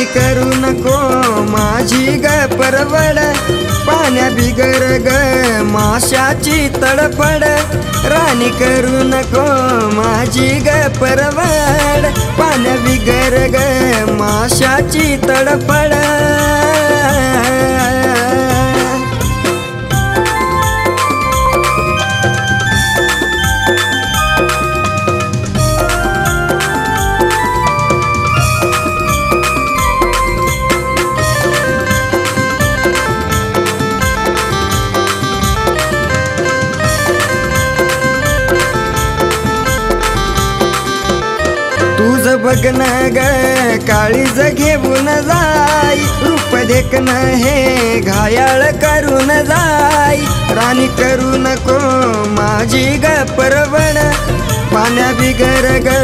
राणी करू नको माझी ग परवड, पाण्या बिगर ग माशाची तडफड। राणी करू नको माझी ग परवड, पाण्या बिगर ग माशाची तडफड। तुझ बघन ग काळीज घेऊन जाई, रूप देखन हे घायाळ करून जाई। राणी करू नको माझी ग परवड, पाण्या बिगर ग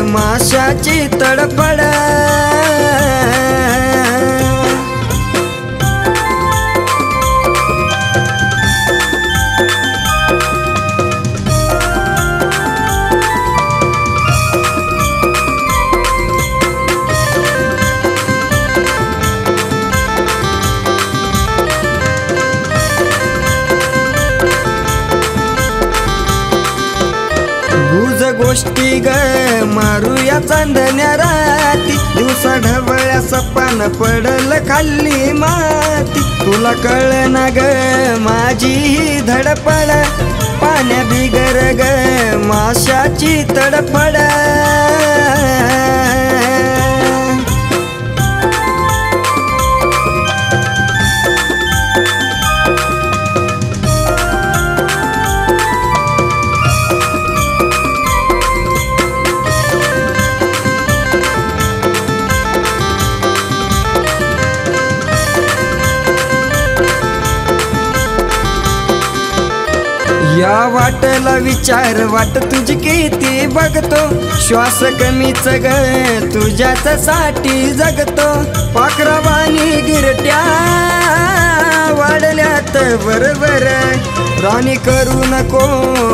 माशाची तडफड। गुज गोष्टी ग मारूया चांदण्या राती, दिवसा ढवळ्या सपान पडल खाली माती। तुला कळना ग माझी ही धडपड, पाण्या बिगर ग माशाची तडफड। या वाटला विचार वाट तुझी किती बघतो, श्वास कमीच ग तुझ्याच साठी जगतो। पाखरावानी गिरट्या वाढल्यात बरोबर, राणी करू नको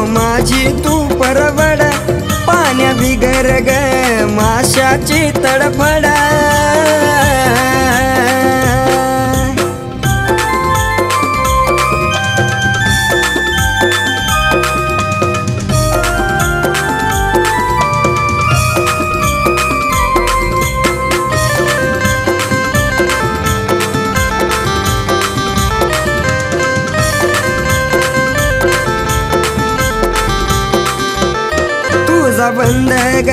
माझी तू परवड, पाण्या बिगर ग माशाची तडफड। तुझा बंद ग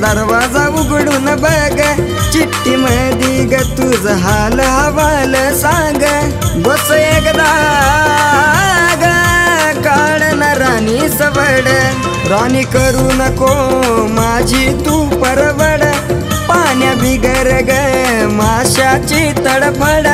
दरवाजा उघडून बघ, चिठ्ठी मधी ग तुझ हाल हवाल सांग। बस एकदा ग काढन राणी सवड, राणी करू नको माझी तू परवड, पाण्या बिगर ग माशाची तडफड।